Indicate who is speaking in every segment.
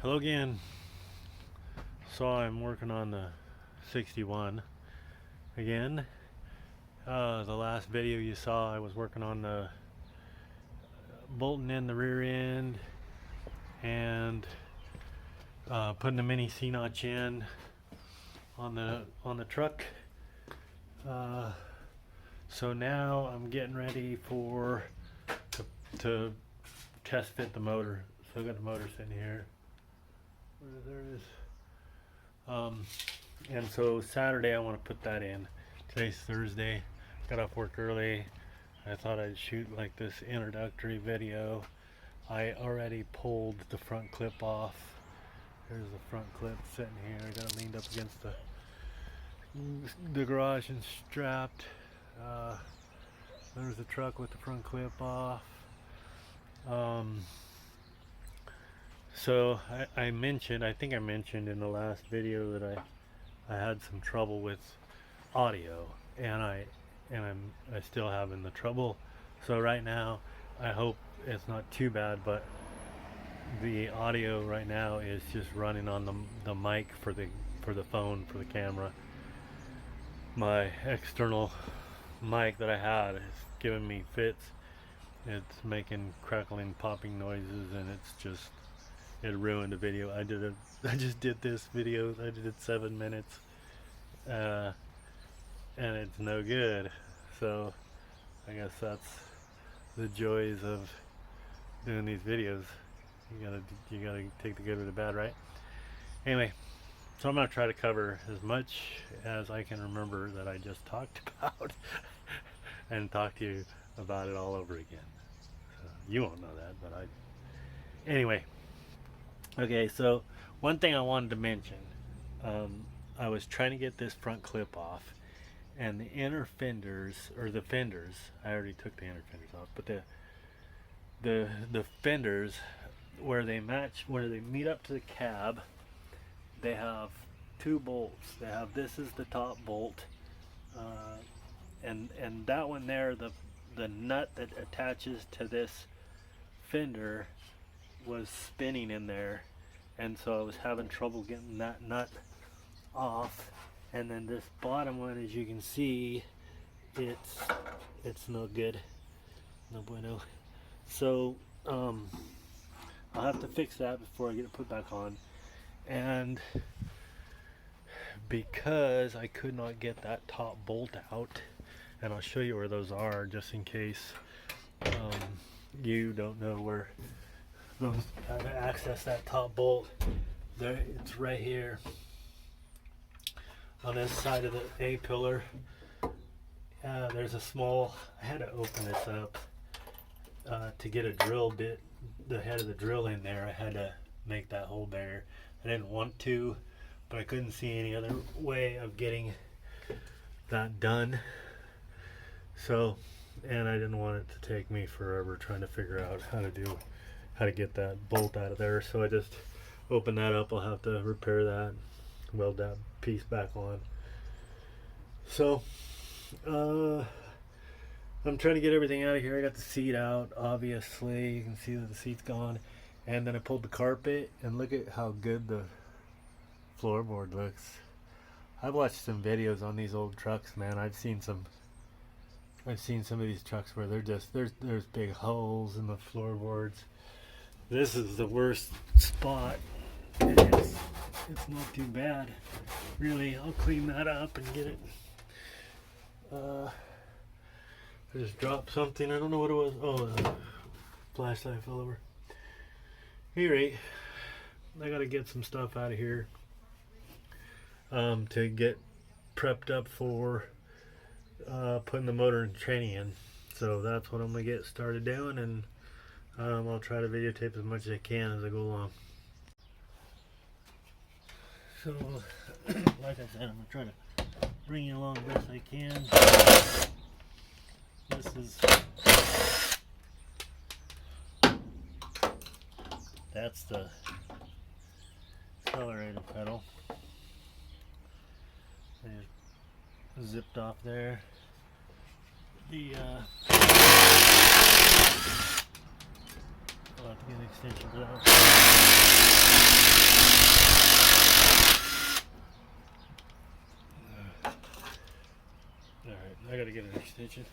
Speaker 1: Hello again. So I'm working on the 61 again. The last video you saw, I was working on the bolting in the rear end and putting the mini C-notch in on the truck. So now I'm getting ready to test fit the motor. So I got the motor sitting here. There it is. And so Saturday I want to put that in. Today's Thursday. Got off work early. I thought I'd shoot like this introductory video. I already pulled the front clip off. There's the front clip sitting here. I got it leaned up against the garage and strapped. There's the truck with the front clip off. So I think I mentioned in the last video that I had some trouble with audio, and I'm still having the trouble. So right now I hope it's not too bad, but the audio right now is just running on the mic for the phone, for the camera. My external mic that I had is giving me fits. It's making crackling, popping noises, and it ruined the video. I just did this video. I did it 7 minutes, and it's no good. So I guess that's the joys of doing these videos. You gotta take the good with the bad, right? Anyway, so I'm gonna try to cover as much as I can remember that I just talked about, and talk to you about it all over again. So you won't know that, but anyway. Okay, so one thing I wanted to mention, I was trying to get this front clip off, and the inner fenders, I already took the inner fenders off, but the fenders where they meet up to the cab, they have two bolts. This is the top bolt, and that one there, the nut that attaches to this fender was spinning in there, and so I was having trouble getting that nut off. And then this bottom one, as you can see, it's no good, no bueno. So I'll have to fix that before I get it put back on. And because I could not get that top bolt out, and I'll show you where those are just in case you don't know where how to access that top bolt. There, it's right here on this side of the A pillar. There's a small, I had to open this up to get a drill bit, the head of the drill in there. I had to make that hole bigger. I didn't want to, but I couldn't see any other way of getting that done. So, and I didn't want it to take me forever trying to figure out how to get that bolt out of there. So I just open that up. I'll have to repair that, weld that piece back on. So I'm trying to get everything out of here. I got the seat out, obviously. You can see that the seat's gone. And then I pulled the carpet, and look at how good the floorboard looks. I've watched some videos on these old trucks, man. I've seen some of these trucks where there's big holes in the floorboards. This is the worst spot. It's not too bad, really. I'll clean that up and get it. I just dropped something. I don't know what it was. Oh, the flashlight fell over. Anyway, I gotta get some stuff out of here to get prepped up for putting the motor and training in. So that's what I'm gonna get started doing, and I'll try to videotape as much as I can as I go along. So, like I said, I'm gonna try to bring you along the best I can. That's the accelerator pedal. I just zipped off there. I'll have to get an extension for that. extension.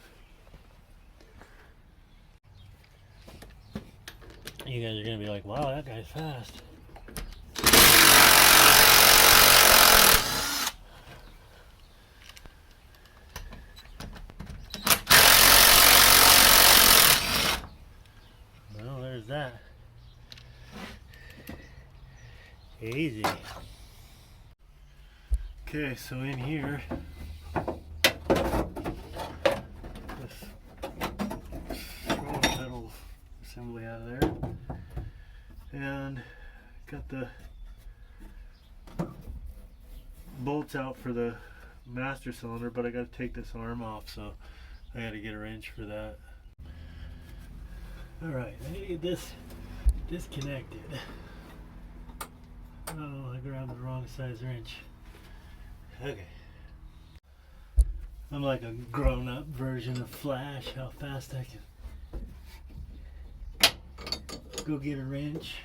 Speaker 1: You guys are gonna be like, wow, that guy's fast. Well, there's that. Easy. Okay, so in here, this scroll pedal assembly out of there, and got the bolts out for the master cylinder, but I got to take this arm off, so I got to get a wrench for that. Alright, I need to get this disconnected. Oh, I grabbed the wrong size wrench. Okay. I'm like a grown-up version of Flash, how fast I can go get a wrench.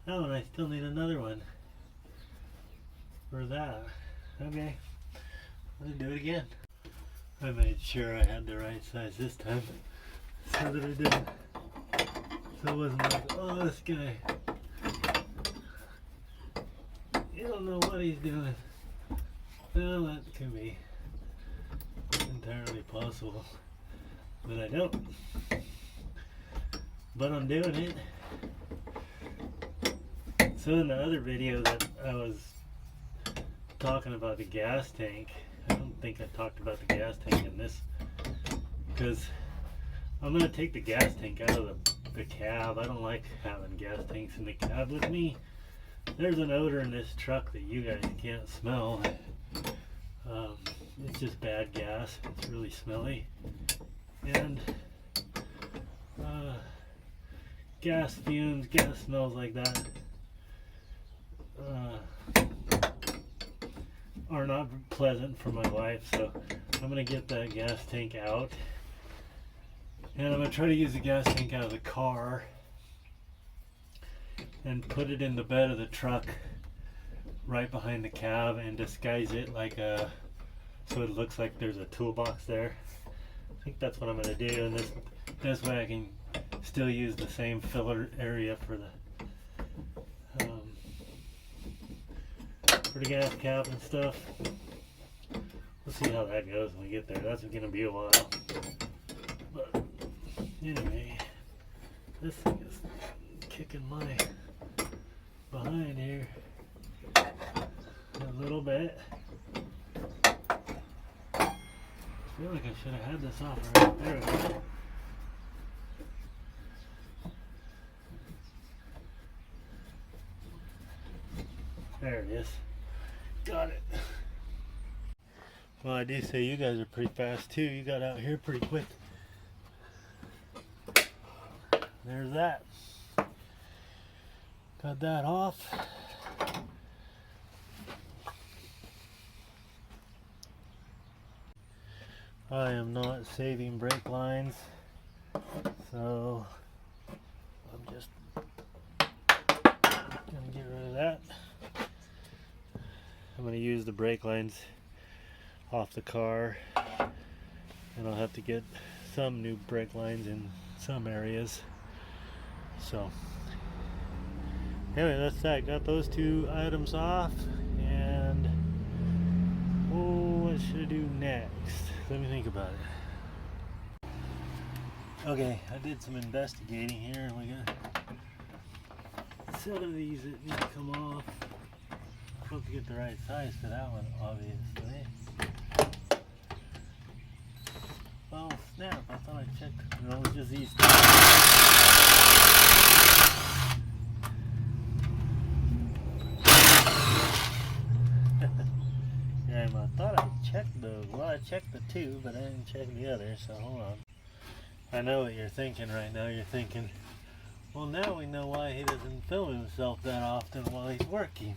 Speaker 1: Oh, and I still need another one for that. Okay, let's do it again. I made sure I had the right size this time so that it didn't, so it wasn't like, oh, this guy, you don't know what he's doing. Well, that could be entirely possible, but I don't. But I'm doing it. So in the other video that I was talking about the gas tank, I don't think I talked about the gas tank in this, because I'm going to take the gas tank out of the cab. I don't like having gas tanks in the cab with me. There's an odor in this truck that you guys can't smell. It's just bad gas. It's really smelly. And gas fumes, gas smells like that are not pleasant for my wife. So I'm going to get that gas tank out. And I'm going to try to use the gas tank out of the car and put it in the bed of the truck right behind the cab and disguise it like a, so it looks like there's a toolbox there. I think that's what I'm going to do, and this way I can still use the same filler area for the gas cap and stuff. We'll see how that goes when we get there. That's going to be a while. But anyway, this thing is kicking my behind here a little bit. I feel like I should have had this off right there. We go. There it is. Got it. Well, I do say you guys are pretty fast too. You got out here pretty quick. There's that. Got that off. I am not saving brake lines, so I'm just gonna get rid of that. I'm gonna use the brake lines off the car, and I'll have to get some new brake lines in some areas. So anyway, that's that. Got those two items off, and what should I do next? Let me think about it. Okay, I did some investigating here, and we got a set of these that need to come off. I'm supposed to get the right size for that one, obviously. Oh snap, I thought I checked. No, it was just these two. Yeah, I thought I checked those. Well, I checked the two, but I didn't check the other, so hold on. I know what you're thinking right now. You're thinking, well, now we know why he doesn't film himself that often while he's working.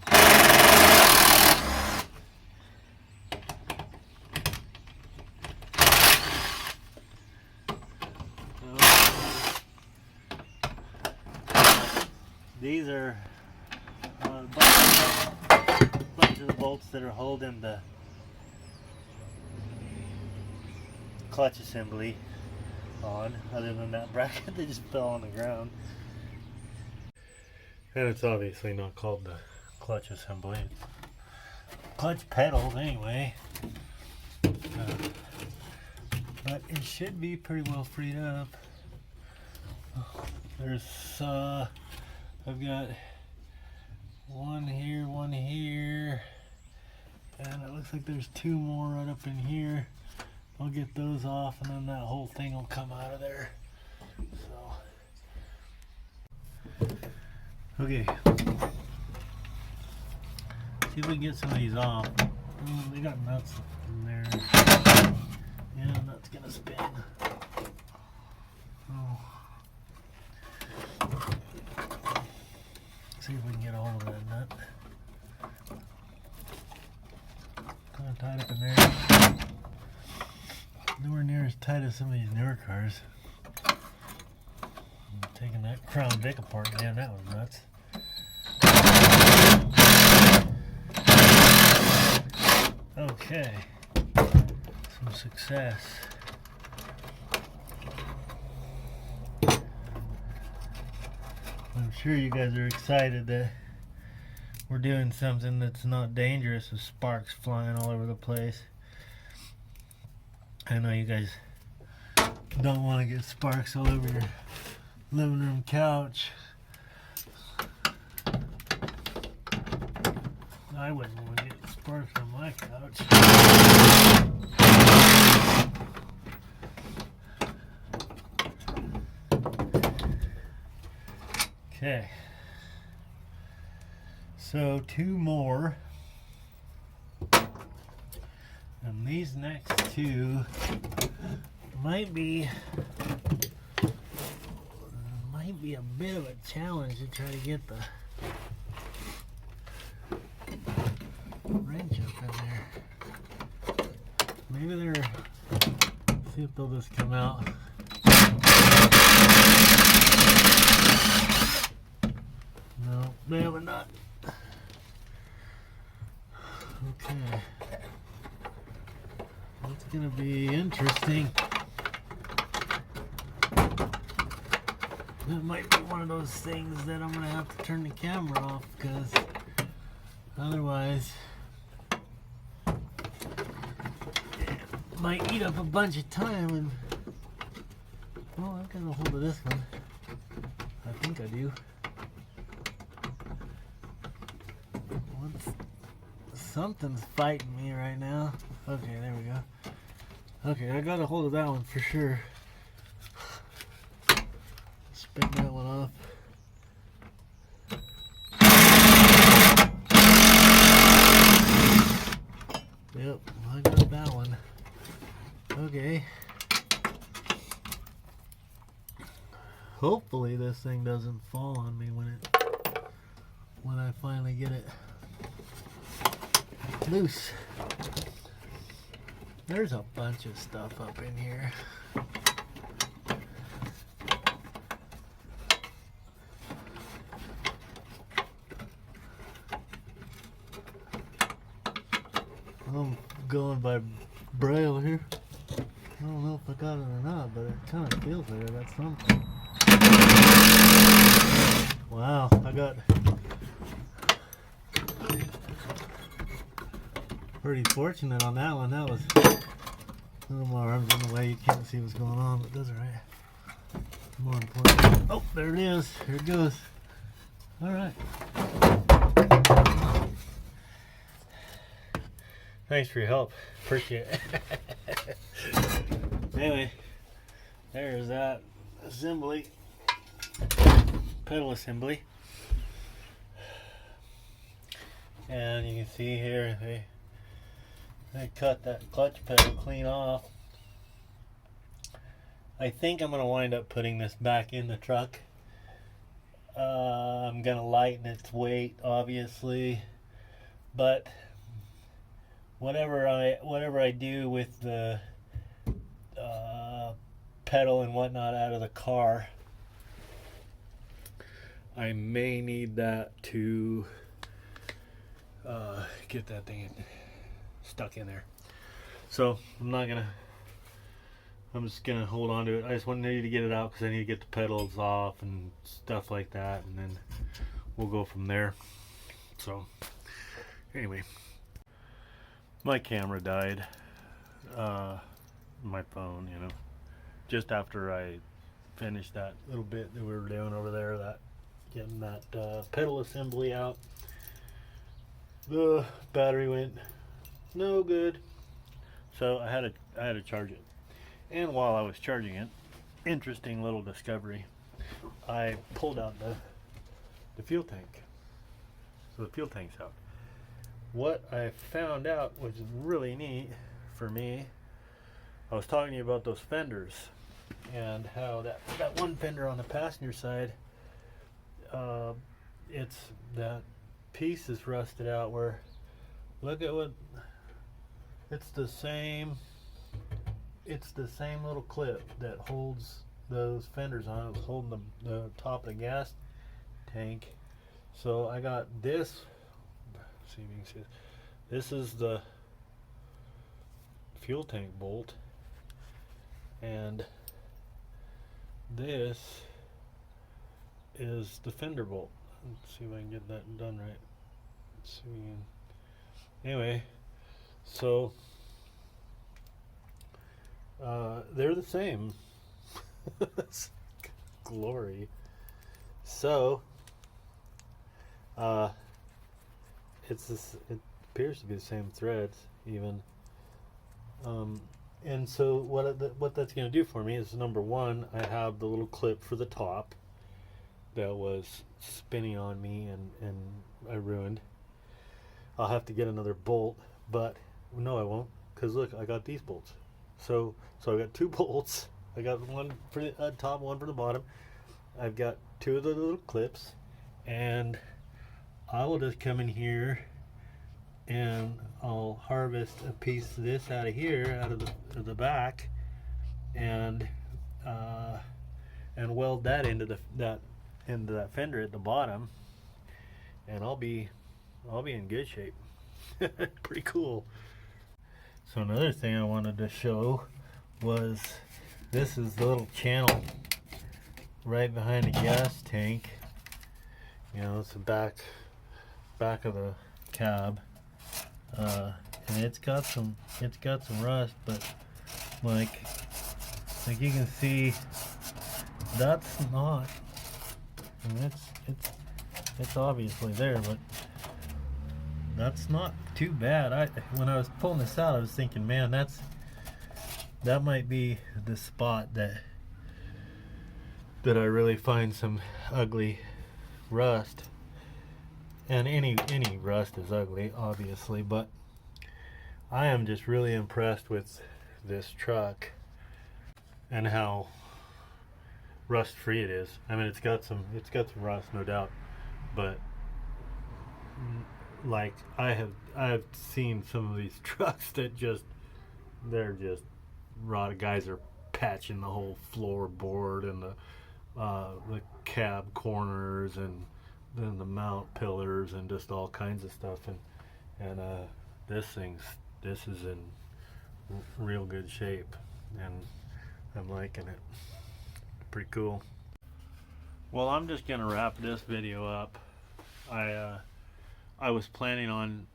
Speaker 1: These are a bunch of the bolts that are holding the clutch assembly on, other than that bracket that just fell on the ground. And it's obviously not called the clutch assembly. Clutch pedals anyway. But it should be pretty well freed up. There's I've got one here, and it looks like there's two more right up in here. I'll get those off, and then that whole thing will come out of there. So, okay. See if we can get some of these off. Oh, they got nuts in there. Yeah, nut's gonna spin. Oh. See if we can get a hold of that nut. Kind of tied up in there. Nowhere near as tight as some of these newer cars. I'm taking that Crown Vic apart, man, that was nuts. Okay, some success. I'm sure you guys are excited that we're doing something that's not dangerous with sparks flying all over the place. I know you guys don't want to get sparks all over your living room couch. I wouldn't want to get sparks on my couch. Okay. So 2 more. And these next 2 might be a bit of a challenge to try to get the wrench up in there. Maybe they're, see if they'll just come out. No, they have a nut. Okay. That's gonna be interesting. That might be one of those things that I'm gonna have to turn the camera off, because otherwise it might eat up a bunch of time. And well, I've got a hold of this one. I think I do. Something's fighting me right now. Okay, there we go. Okay, I got a hold of that one for sure. Spin that one off. Yep, I got that one. Okay. Hopefully this thing doesn't fall on me when I finally get it loose. There's a bunch of stuff up in here. I'm going by braille here. I don't know if I got it or not, but it kind of feels like I got something. Wow, I got pretty fortunate on that one. That was a little more arms in the way. You can't see what's going on, but those are right. More important. Oh, there it is. Here it goes. All right. Thanks for your help. Appreciate it. Anyway, there's that assembly, pedal assembly. And you can see here they cut that clutch pedal clean off. I think I'm going to wind up putting this back in the truck. I'm going to lighten its weight, obviously, but whatever I do with the pedal and whatnot out of the car, I may need that to get that thing stuck in there. So I'm not gonna I'm just gonna hold on to it. I just need to get it out because I need to get the pedals off and stuff like that, and then we'll go from there. So anyway, my camera died, my phone, you know, just after I finished that little bit that we were doing over there, that getting that pedal assembly out. The battery went no good, so I had to charge it. And while I was charging it, interesting little discovery, I pulled out the fuel tank. So the fuel tank's out. What I found out, which is really neat for me, I was talking to you about those fenders and how that one fender on the passenger side, it's that piece is rusted out. Where look at what it's the same little clip that holds those fenders on. It was holding the top of the gas tank. So I got this. See if you can see this. This is the fuel tank bolt, and this is the fender bolt. Let's see if I can get that done right. Let's see if we can. Anyway, so they're the same. Glory. So it appears to be the same threads even. And so what that's going to do for me is, number one, I have the little clip for the top that was spinning on me and I ruined. I'll have to get another bolt, but no, I won't, because look, I got these bolts. So I got two bolts. I got one for the top, one for the bottom. I've got two of the little clips, and I will just come in here and I'll harvest a piece of this out of here, out of the back, and weld that into that fender at the bottom, and I'll be in good shape. Pretty cool. So another thing I wanted to show was, this is the little channel right behind the gas tank. You know, it's the back of the cab, and it's got some rust, but like you can see, that's not. I mean, it's obviously there, but that's not too bad. When I was pulling this out, I was thinking, man, that might be the spot that I really find some ugly rust. And any rust is ugly, obviously, but I am just really impressed with this truck and how rust free it is. I mean, it's got some rust, no doubt, but like I've seen some of these trucks that they're just rotted. Guys are patching the whole floorboard and the cab corners and then the mount pillars and just all kinds of stuff, and this is in real good shape, and I'm liking it. Pretty cool. Well, I'm just gonna wrap this video up. I was planning on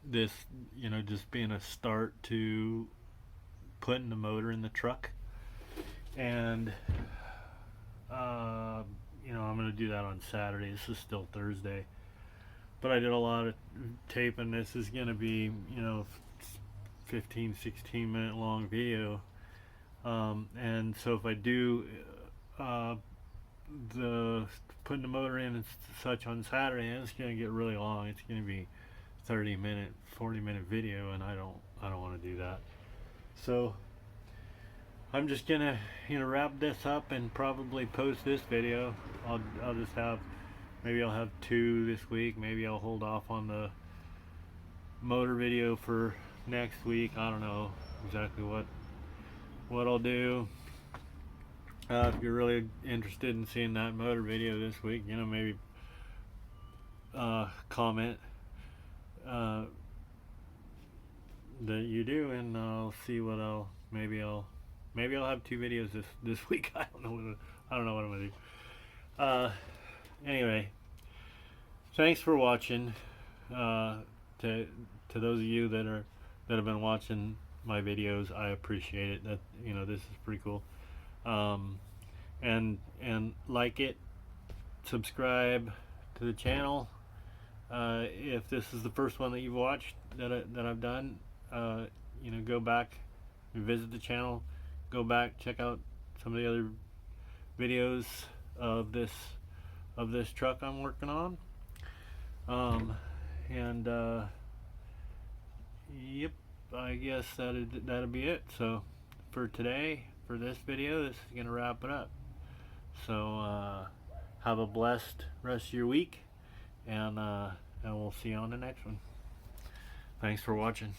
Speaker 1: this, you know, just being a start to putting the motor in the truck, and you know, I'm gonna do that on Saturday. This is still Thursday, but I did a lot of taping. This is gonna be, you know, 15-16 minute long video, and so if I do the putting the motor in and such on Saturday, and it's gonna get really long. It's gonna be 30-minute, 40-minute video, and I don't want to do that. So I'm just gonna, you know, wrap this up and probably post this video. I'll just have, maybe I'll have 2 this week. Maybe I'll hold off on the motor video for next week. I don't know exactly what I'll do. If you're really interested in seeing that motor video this week, you know, maybe comment that you do, and I'll see what maybe I'll Maybe I'll have 2 videos this week. I don't know. I don't know what I'm gonna do. Anyway, thanks for watching. To those of you that have been watching my videos, I appreciate it. That, you know, this is pretty cool. And like it, subscribe to the channel. If this is the first one that you've watched that I've done, you know, go back, visit the channel, go back, check out some of the other videos of this truck I'm working on. Yep, I guess that'll be it. So for today, for this video, this is gonna wrap it up. So have a blessed rest of your week, and we'll see you on the next one. Thanks for watching.